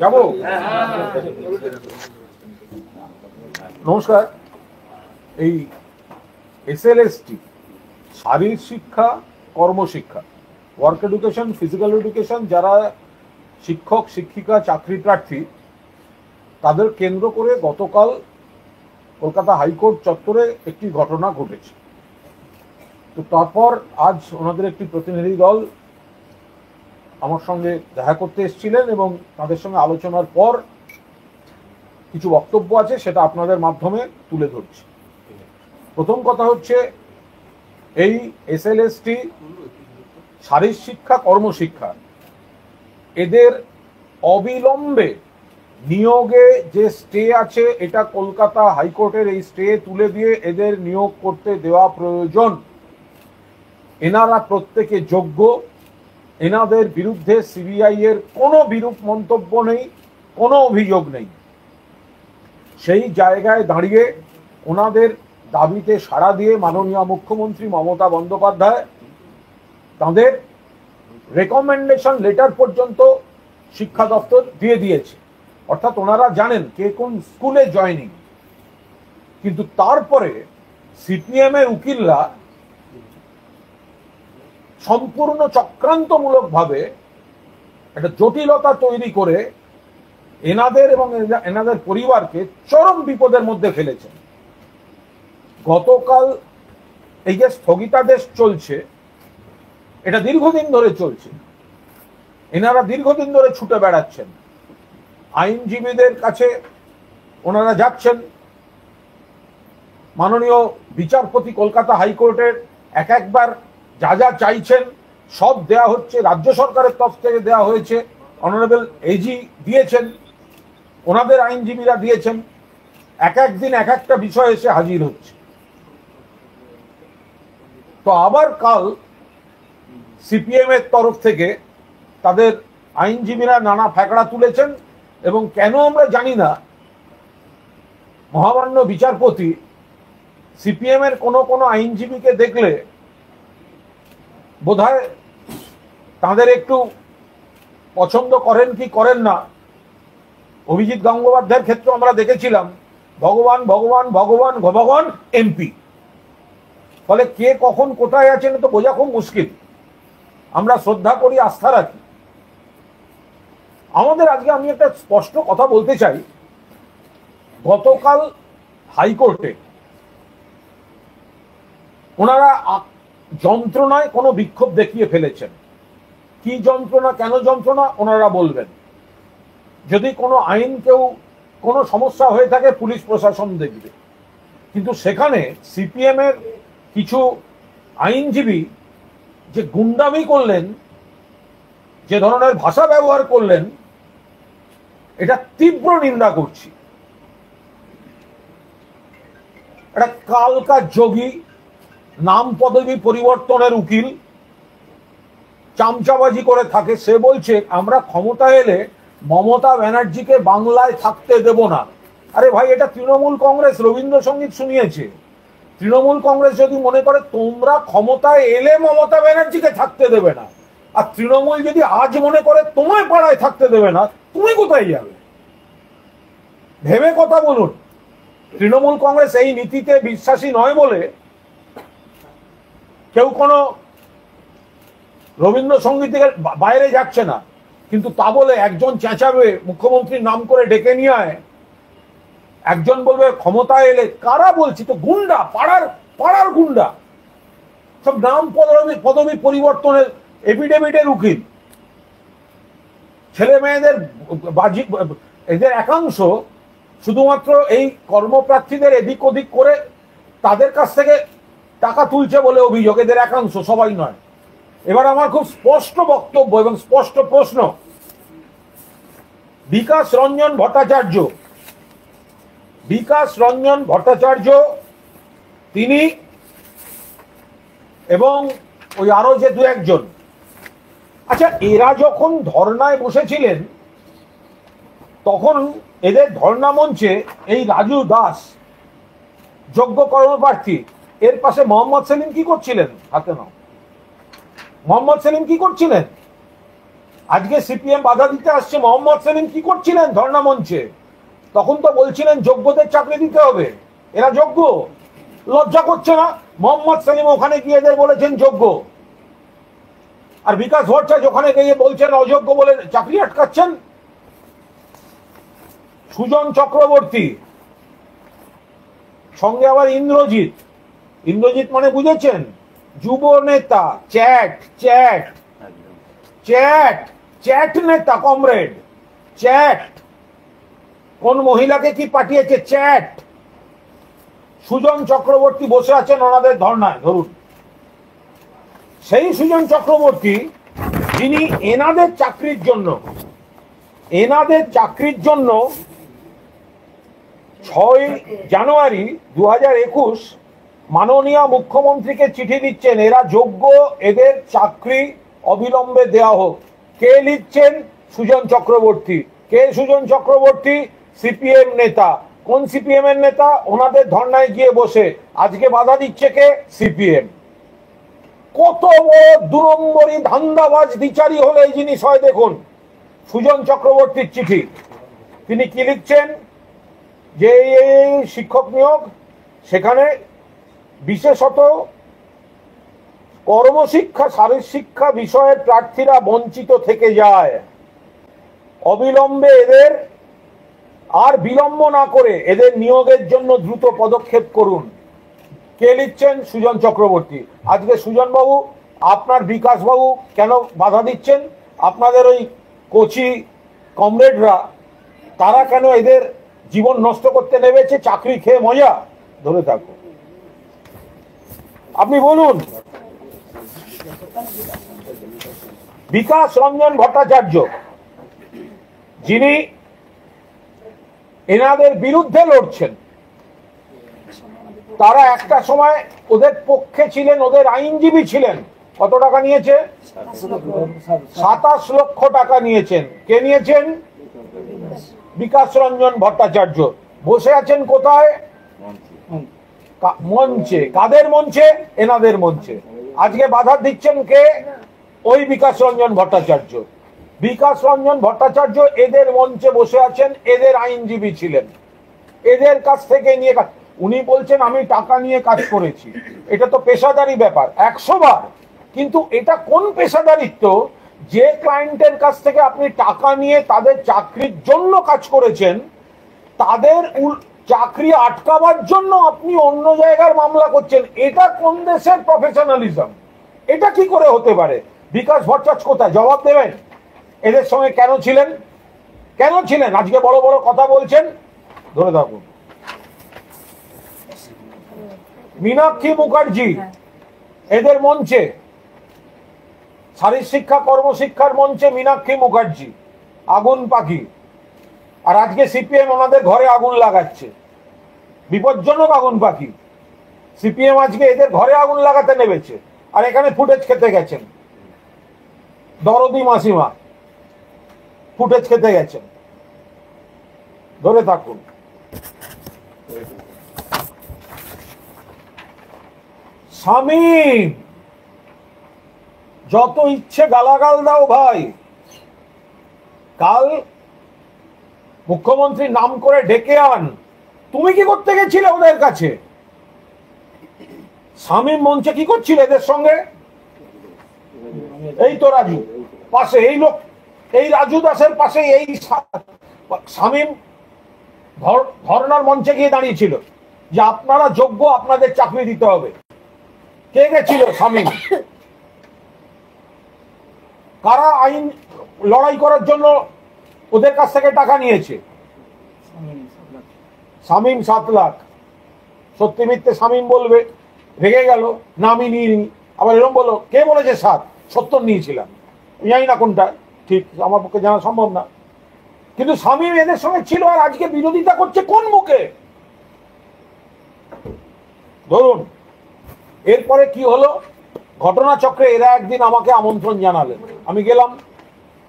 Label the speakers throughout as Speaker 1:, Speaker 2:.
Speaker 1: যাবো। নমস্কার। এই এসএলএসটি শারীরিক শিক্ষা, কর্মশিক্ষা, ওয়ার্ক এডুকেশন, ফিজিক্যাল এডুকেশন, যারা শিক্ষক শিক্ষিকা চাকরি প্রার্থী তাদের কেন্দ্র করে গতকাল কলকাতা হাইকোর্ট চত্বরে একটি ঘটনা ঘটেছে। তো তারপর আজ ওনাদের একটি প্রতিনিধি দল আমার সঙ্গে দেখা করতে এসেছিলেন এবং তাদের সঙ্গে আলোচনার পর কিছু বক্তব্য আছে, সেটা আপনাদের মাধ্যমে তুলে ধরছি। প্রথম কথা হচ্ছে, এই এসএলএসটি শারীরিক শিক্ষা, কর্মশিক্ষা, এদের অবিলম্বে নিয়োগে যে স্টে আছে, এটা কলকাতা হাইকোর্টের এই স্টে তুলে দিয়ে এদের নিয়োগ করতে দেওয়া প্রয়োজন। এনারা প্রত্যেকে যোগ্য, এনাদের বিরুদ্ধে সিবিআই এর কোনো বিরূপ মন্তব্য নেই, কোনো অভিযোগ নেই। সেই জায়গায় দাঁড়িয়ে ওনাদের দাবিতে সাড়া দিয়ে মাননীয় মুখ্যমন্ত্রী মমতা বন্দ্যোপাধ্যায় তাদের রেকমেন্ডেশন লেটার পর্যন্ত শিক্ষা দপ্তর দিয়ে দিয়েছে, অর্থাৎ ওনারা জানেন কে কোন স্কুলে জয়েনিং। কিন্তু তারপরে সিপিএম এর উকিলরা সম্পূর্ণ চক্রান্তমূলকভাবে একটা জটিলতা তৈরি করে এনাদের এবং এনাদের পরিবারকে চরম বিপদের মধ্যে ফেলেছেন। গতকাল এই যে স্থগিতাদেশ চলছে, এটা দীর্ঘদিন ধরে চলছে। এনারা দীর্ঘদিন ধরে ছুটে বেড়াচ্ছেন, আইনজীবীদের কাছে ওনারা যাচ্ছেন। মাননীয় বিচারপতি কলকাতা হাইকোর্টের একবার যা যা চাইছেন সব দেয়া হচ্ছে, রাজ্য সরকারের তরফ থেকে দেয়া হয়েছে, অনারেবল এজি দিয়েছেন, ওনাদের আইনজীবীরা দিয়েছেন। একদিন এক একটা বিষয় এসে হাজির হচ্ছে। তো আবার কাল সিপিএম এর তরফ থেকে তাদের আইনজীবীরা নানা ফ্যাকড়া তুলেছেন এবং কেন আমরা জানি না, মহামান্য বিচারপতি সিপিএম এর কোনো আইনজীবীকে দেখলে বোধহয় তাদের একটু পছন্দ করেন কি করেন না। অভিজিৎ গঙ্গোপাধ্যায়ের ক্ষেত্রে আমরা দেখেছিলাম ভগবান ভগবান ভগবান ভগবান এমপি, ফলে কে কখন কোথায় আছেন তো বোঝা খুব মুশকিল। আমরা শ্রদ্ধা করি, আস্থা রাখি। আমাদের আজকে আমি একটা স্পষ্ট কথা বলতে চাই, গতকাল হাইকোর্টে ওনারা যন্ত্রণায় কোনো বিক্ষোভ দেখিয়ে ফেলেছেন। কি যন্ত্রণা, কেন যন্ত্রণা ওনারা বলবেন। যদি কোনো আইন কেউ কোনো সমস্যা হয়ে থাকে পুলিশ প্রশাসন দেখবে, কিন্তু সেখানে সিপিএম এর কিছু আইনজীবী যে গুন্ডামি করলেন, যে ধরনের ভাষা ব্যবহার করলেন, এটা তীব্র নিন্দা করছি। একটা কালকা যোগী, নাম পদবী পরিবর্তনের উকিল, চামচাবাজি করে থাকে, সে বলছে আমরা ক্ষমতায় এলে মমতা ব্যানার্জিকে বাংলায় থাকতে দেব না। আরে ভাই, এটা তৃণমূল কংগ্রেস রবীন্দ্রসঙ্গীত শুনিয়েছে। তৃণমূল কংগ্রেস যদি মনে করে তোমরা ক্ষমতায় এলে মমতা ব্যানার্জিকে থাকতে দেবে না, আর তৃণমূল যদি আজ মনে করে তোমায় পাড়ায় থাকতে দেবে না, তুমি কোথায় যাবে? ভেবে কথা বলুন। তৃণমূল কংগ্রেস এই নীতিতে বিশ্বাসী নয় বলে কেউ কোনো রবীন্দ্রসঙ্গীতের বাইরে যাচ্ছে না, কিন্তু তা বলে একজন চেঁচাবে মুখ্যমন্ত্রীর নাম করে ডেকে নিয়ে আয়, একজন বলবে ক্ষমতায় এলে। কারা বলছি তো? গুন্ডা, পাড়ার গুন্ডা, সব নাম পদবী পরিবর্তনের এফিডেভিটের উকিল। ছেলে মেয়েদের বাজি, এদের একাংশ শুধুমাত্র এই কর্মপ্রার্থীদের এদিক ওদিক করে তাদের কাছ থেকে টাকা তুলছে বলে অভিযোগ, এদের একাংশ, সবাই নয়। এবার আমার খুব স্পষ্ট বক্তব্য এবং স্পষ্ট প্রশ্ন। বিকাশ রঞ্জন ভট্টাচার্য তিনি এবং ওই আরো যে দু একজন, আচ্ছা, এরা যখন ধর্নায় বসেছিলেন তখন এদের ধর্না মঞ্চে এই রাজু দাস, যোগ্য কর্মপ্রার্থী, এর পাশে মোহাম্মদ সেলিম কি করছিলেন? হাতে নাও। মোহাম্মদ সেলিম কি করছিলেন? আজকে সিপিএম বাধা দিতে আসছে। মোহাম্মদ সেলিম কি করছিলেন ধর্ণা মঞ্চে? তখন তো বলছিলেন যোগ্যদের চাকরি দিতে হবে, এরা যোগ্য। লজ্জা করছে না? মোহাম্মদ সেলিম ওখানে গিয়ে এদের বলেছেন যোগ্য, আর বিকাশ ভট্টাচার্য ওখানে গিয়ে বলছেন অযোগ্য বলে চাকরি আটকাচ্ছেন। সুজন চক্রবর্তী সঙ্গে আবার ইন্দ্রজিৎ। ইন্দ্রজিৎ মানে বুঝেছেন? যুব নেতা, চ্যাট চ্যাট চ্যাট চ্যাট নেতা, কমরেড চ্যাট। কোন মহিলাকে কি পাঠিয়েছে? চ্যাট। সুজন চক্রবর্তী বসে আছেন ওনাদের ধর্নায়। ধরুন সেই সুজন চক্রবর্তী যিনি এনাদের চাকরির জন্য 6 জানুয়ারি 2021 মাননীয় মুখ্যমন্ত্রীকে চিঠি দিচ্ছেন, এরা যোগ্য, এদের চাকরি অবিলম্বে দেওয়া হোক। কে লিখছেন? সুজন চক্রবর্তী। কে সুজন চক্রবর্তী? সিপিএম নেতা। কোন সিপিএম এর নেতা? ওনাদের ধর্নায় গিয়ে বসে। আজকে বাধা দিচ্ছে কে? সিপিএম। কত বড় 2 নম্বরই ধান্দাবাজ দ্বিচারী হলে এই জিনিস হয় দেখুন। সুজন চক্রবর্তীর চিঠি, তিনি কি লিখছেন? যে শিক্ষক নিয়োগ, সেখানে বিশেষত কর্মশিক্ষা, শারীরশিক্ষা বিষয়ের প্রার্থীরা বঞ্চিত থেকে যায়। অবিলম্বে এদের, আর বিলম্ব না করে এদের নিয়োগের জন্য দ্রুত পদক্ষেপ করুন। কে লিখছেন? সুজন চক্রবর্তী। আজকে সুজন বাবু, আপনার বিকাশ বাবু কেন বাধা দিচ্ছেন? আপনাদের ওই কোচি কমরেডরা, তারা কেন এদের জীবন নষ্ট করতে নেমেছে? চাকরি খেয়ে মজা? ধরে থাকো, আপনি বলুন। বিকাশ রঞ্জন ভট্টাচার্য, যিনি এনাদের বিরুদ্ধে লড়ছেন, তারা একটা সময় ওদের পক্ষে ছিলেন, ওদের আইনজীবী ছিলেন। কত টাকা নিয়েছে? 27 লক্ষ টাকা নিয়েছেন। কে নিয়েছেন? বিকাশ রঞ্জন ভট্টাচার্য। বসে আছেন কোথায়? মঞ্চে। কাদের মঞ্চে? এনাদের মঞ্চে। আজকে বাধা দিচ্ছেন কে? ওই বিকাশ রঞ্জন ভট্টাচার্য। বিকাশ রঞ্জন ভট্টাচার্য এদের মঞ্চে বসে আছেন, এদের আইনজীবী ছিলেন। এদের কাছ থেকে নিয়ে উনি বলছেন আমি টাকা নিয়ে কাজ করেছি। এটা তো পেশাদারি ব্যাপার 100 বার। কিন্তু এটা কোন পেশাদারিত্ব যে ক্লায়েন্টের কাছ থেকে আপনি টাকা নিয়ে তাদের চাকরির জন্য কাজ করেছেন, তাদের চাকরি আটকাবার জন্য আপনি অন্য জায়গার মামলা করছেন? এটা কোন দেশের প্রফেশনালিজম? এটা কি করে হতে পারে? বিকাশ ভট্টাচার্য কোথায়? জবাব দেবেন। এদের সঙ্গে কেন ছিলেন? কেন ছিলেন? আজকে বড় বড় কথা বলছেন। ধরে থাকুন। মীনাক্ষী মুখার্জি এদের মঞ্চে, শারীরশিক্ষা কর্মশিক্ষার মঞ্চে মীনাক্ষী মুখার্জি আগুন পাখি। আর আজকে সিপিএম ওনাদের ঘরে আগুন লাগাচ্ছে। বিপজ্জনক আগুন পাখি। সিপিএম আজকে এদের ঘরে আগুন লাগাতে নেমেছে, আর এখানে ফুটেজ খেতে গেছেন। দরদি মাসিমা ফুটেজ খেতে গেছেন। ধরে থাকুন। শামীম, যত ইচ্ছে গালাগাল দাও ভাই। কাল মুখ্যমন্ত্রী নাম করে ডেকে আন। তুমি কি করতে গেছিলে ওদের কাছে? শামীম মঞ্চে কি করছিল এদের সঙ্গে? এই তো রাজু পাশে, এই লোক, এই রাজু দাসের পাশে এই শামীম ধর্নার মঞ্চে গিয়ে দাঁড়িয়েছিল যে আপনারা যোগ্য, আপনাদের চাকরি দিতে হবে। কে গেছিল? শামীম। কারা আইন লড়াই করার জন্য ওদের কাছ থেকে টাকা নিয়েছে? শামীম 7 লাখ। সত্যি মিথ্যে শামীম বলবে, রেগে গেল, না আমি নিইনি। আবার এরকম বললো, কে বলেছে 7? 70 নিয়েছিলাম। জানি না কোনটা ঠিক, আমার পক্ষে জানা সম্ভব না। কিন্তু শামীম এদের সঙ্গে ছিল, আর আজকে বিরোধিতা করছে কোন মুখে? ধরুন এরপরে কি হলো ঘটনাচক্রে। এরা একদিন আমাকে আমন্ত্রণ জানালেন, আমি গেলাম।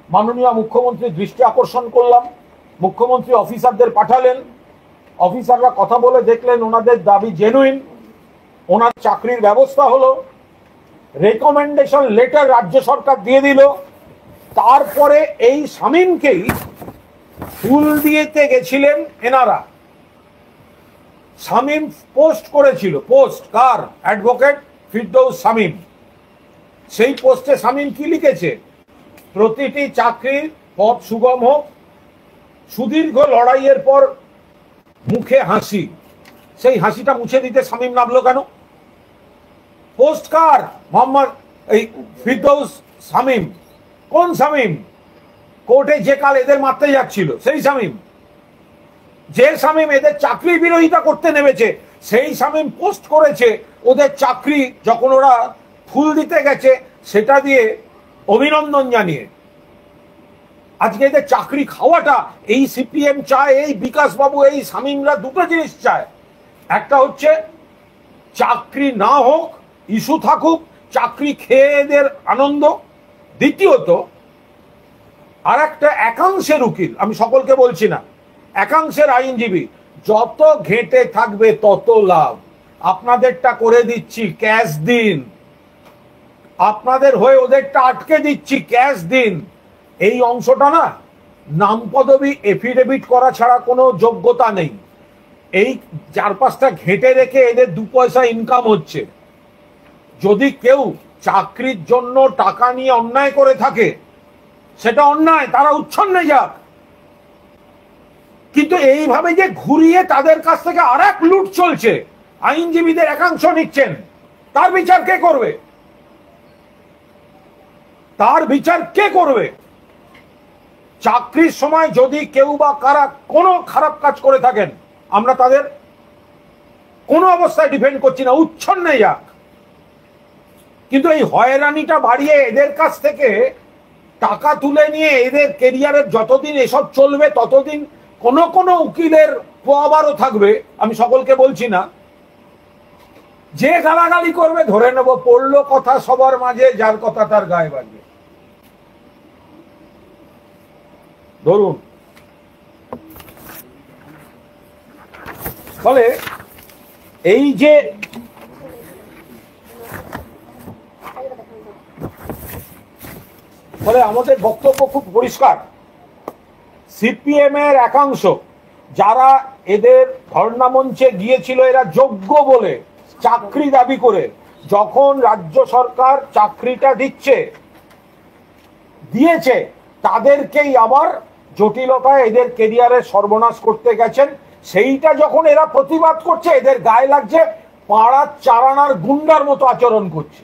Speaker 1: মাননীয় মুখ্যমন্ত্রীর দৃষ্টি আকর্ষণ করলাম। মুখ্যমন্ত্রী অফিসারদের পাঠালেন। অফিসাররা কথা বলে দেখলেন ওনাদের দাবি জেনুইন। ওনার চাকরির ব্যবস্থা হলো। রেকমেন্ডেশন লেটার রাজ্য সরকার দিয়ে দিল। তারপরে এই শামীমকেই ফুল দিয়েতে গেছিলেন এনারা। শামীম পোস্ট করেছিল, পোস্ট কার? অ্যাডভোকেট ফিরদৌস শামীম। সেই পোস্টে শামীম কি লিখেছে? প্রতিটি চাকরির পথ সুগম হোক, সুদীর্ঘ লড়াইয়ের পর মুখে হাসি। সেই হাসিটা মুছে দিতে শামীম নামলো কেন? পোস্ট কার? মোহাম্মদ এই ফিরদৌস শামীম। কোন শামীম? কোর্টে যে কাল এদের মারতে যাচ্ছিল সেই শামীম। যে শামীম এদের চাকরি বিরোধিতা করতে নেমেছে সেই শামীম পোস্ট করেছে ওদের চাকরি যখন ওরা ফুল দিতে গেছে সেটা দিয়ে অভিনন্দন জানিয়ে। আজকে এদের চাকরি খাওয়াটা এই সিপিএম চায়, এই বিকাশ বাবু, এই শামীমরা দুটো জিনিস চায়। একটা হচ্ছে চাকরি না হোক, ইস্যু থাকুক, চাকরি খেয়ে এদের আনন্দ। দ্বিতীয়ত আর একটা একাংশের উকিল, আমি সকলকে বলছি না, একাংশের আইনজীবী যত ঘেঁটে থাকবে তত লাভ। আপনাদেরটা করে দিচ্ছি, ক্যাশ দিন। আপনাদের হয়ে ওদেরটা আটকে দিচ্ছি, ক্যাশ দিন। এই অংশটা না, নাম পদবি এফিডেভিট করা ছাড়া কোনো যোগ্যতা নেই। এই 4-5টা ঘেঁটে রেখে এদের 2 পয়সা ইনকাম হচ্ছে। যদি কেউ চাকরির জন্য টাকা নিয়ে অন্যায় করে থাকে সেটা অন্যায়, তারা উচ্ছন্নে যাক। কিন্তু এইভাবে যে ঘুরিয়ে তাদের কাছ থেকে আর এক লুট চলছে, আইনজীবীদের একাংশ নিচ্ছেন, তার বিচার কে করবে? তার বিচার কে করবে? চাকরির সময় যদি কেউ বা কারা কোনো খারাপ কাজ করে থাকেন, আমরা তাদের কোনো অবস্থায় ডিফেন্ড করছি না, উচ্ছন্নে যাক। কিন্তু এই হয়রানিটা বাড়িয়ে এদের কাছ থেকে টাকা তুলে নিয়ে এদের কেরিয়ারের যতদিন এসব চলবে ততদিন কোন কোন উকিলের পোয়াবারও থাকবে। আমি সকলকে বলছি না, যে গালাগালি করবে ধরে নেব পড়লো কথা সবার মাঝে, যার কথা তার গায়ে বাজবে। ধরুন, ফলে এই যে ফলে আমাদের বক্তব্য খুব পরিষ্কার। সিপিএম এর একাংশ যারা এদের ধর্ণা মঞ্চে গিয়েছিল, এরা যোগ্য বলে চাকরি দাবি করে, যখন রাজ্য সরকার চাকরিটা দিয়েছে তাদেরকেই আবার জটিলতায় এদের কেরিয়ারের সর্বনাশ করতে গেছেন। সেইটা যখন এরা প্রতিবাদ করছে, এদের গায়ে লাগছে পাড়ার চারানার গুন্ডার মতো আচরণ করছে।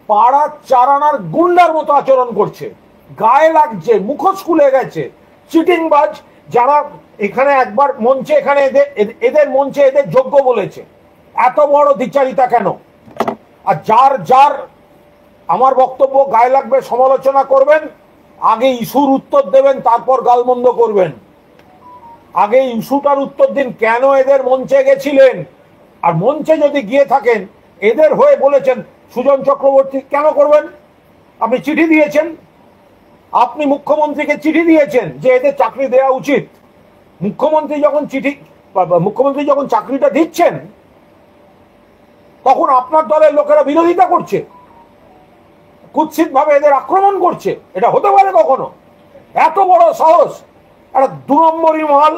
Speaker 1: পাড়ার চারানার গুন্ডার মতো আচরণ করছে, গায়ে লাগছে, মুখোশ খুলে গেছে। চিটিংবাজ যারা এখানে একবার মঞ্চে, এখানে এদের মঞ্চে এদের যোগ্য বলেছে, এত বড় দ্বিচারিতা কেন? আর যার যার আমার বক্তব্য গায়ে লাগবে সমালোচনা করবেন, আগে ইস্যুর উত্তর দেবেন, তারপর গালমন্দ করবেন। আগে ইস্যুটার উত্তর দিন, কেন এদের মঞ্চে গেছিলেন। আর মঞ্চে যদি গিয়ে থাকেন, এদের হয়ে বলেছেন সুজন চক্রবর্তী কেন করবেন? আপনি চিঠি দিয়েছেন, আপনি মুখ্যমন্ত্রীকে চিঠি দিয়েছেন যে এদের চাকরি দেওয়া উচিত। মুখ্যমন্ত্রী যখন চাকরিটা দিচ্ছেন তখন আপনার দলের লোকেরা বিরোধিতা করছে, কুৎসিত ভাবে এদের আক্রমণ করছে। এটা হতে পারে কখনো? এত বড় সাহস! একটা 2 নম্বরই মাল,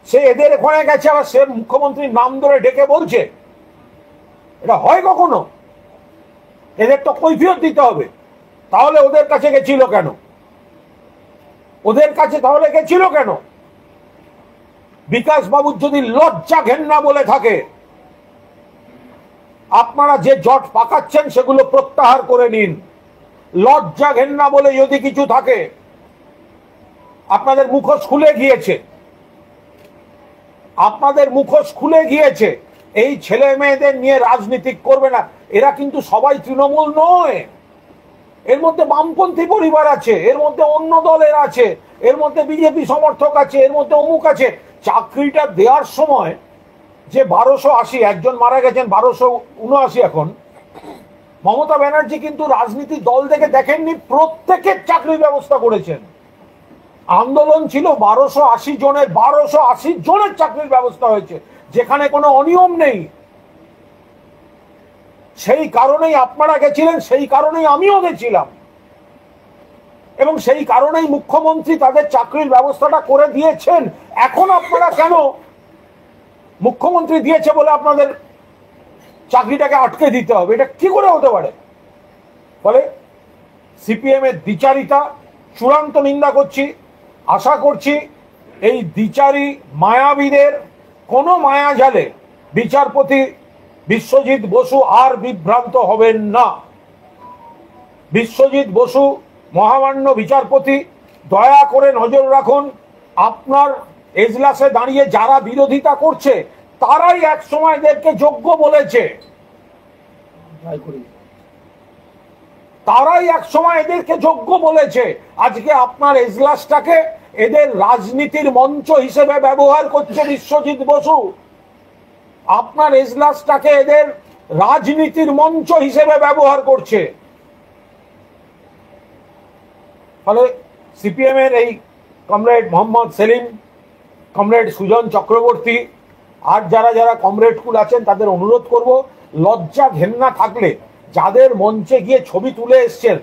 Speaker 1: সে এদের ওখানে গেছে, আবার সে মুখ্যমন্ত্রীর নাম ধরে ডেকে বলছে। এটা হয় কখনো? এদের তো কৈফিয়ত দিতে হবে। তাহলে ওদের কাছে গেছিল কেন? ওদের কাছে তাহলে গেছিল কেন? বিকাশ বাবুর যদি লজ্জা ঘেন্না বলে থাকে, আপনারা যে জট পাকাচ্ছেন সেগুলো প্রত্যাহার করে নিন। লজ্জা ঘেন্না বলে যদি কিছু থাকে, আপনাদের মুখোশ খুলে গিয়েছে, আপনাদের মুখোশ খুলে গিয়েছে। এই ছেলে মেয়েদের নিয়ে রাজনীতি করবে না। এরা কিন্তু সবাই তৃণমূল নয়, এর মধ্যে বামপন্থী পরিবার আছে, এর মধ্যে অন্য দলের আছে, এর মধ্যে বিজেপি সমর্থক আছে, এর মধ্যে অমুক আছে। চাকরিটা দেওয়ার সময় যে 1280, একজন মারা গেছেন 1279 এখন, মমতা ব্যানার্জি কিন্তু রাজনীতি দল থেকে দেখেননি, প্রত্যেকের চাকরির ব্যবস্থা করেছেন। আন্দোলন ছিল 1280 জনের, 1280 জনের চাকরির ব্যবস্থা হয়েছে, যেখানে কোনো অনিয়ম নেই। সেই কারণেই আপনারা গেছিলেন, সেই কারণেই আমিও গেছিলাম। এবং সেই কারণেই মুখ্যমন্ত্রী তাদের চাকরির ব্যবস্থাটা করে দিয়েছেন। এখন আপনারা কেন মুখ্যমন্ত্রী দিয়েছে বলে আপনাদের চাকরিটাকে আটকে দিতে হবে? এটা কি করে হতে পারে? ফলে সিপিএম এর দ্বিচারিতা চূড়ান্ত নিন্দা করছি। আশা করছি এই দ্বিচারী মায়াবীদের কোনো মায়াজালে বিচারপতি বিশ্বজিৎ বসু আর বিভ্রান্ত হবেন না। বিশ্বজিৎ বসু মহামান্য বিচারপতি, দয়া করে নজর রাখুন। আপনার এজলাসে দাঁড়িয়ে যারা বিরোধিতা করছে তারাই এক সময় এদেরকে যোগ্য বলেছে, তারাই এক সময় এদেরকে যোগ্য বলেছে। আজকে আপনার এজলাসটাকে এদের রাজনীতির মঞ্চ হিসেবে ব্যবহার করছে বিশ্বজিৎ বসু। আপনার এজলাসটাকে এদের রাজনীতির মঞ্চ হিসেবে ব্যবহার করছে। ফলে সিপিএম এর এই কমরেড মোহাম্মদ সেলিম, কমরেড সুজন চক্রবর্তী আর যারা যারা কমরেডকুল আছেন তাদের অনুরোধ করব, লজ্জা ঘেন্না থাকলে যাদের মঞ্চে গিয়ে ছবি তুলে এসছেন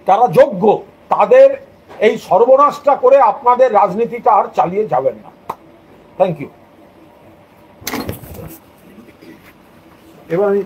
Speaker 1: তারা যোগ্য, তাদের এই সর্বনাশটা করে আপনাদের রাজনীতিটা আর চালিয়ে যাবেন না। Thank you. এবার আমি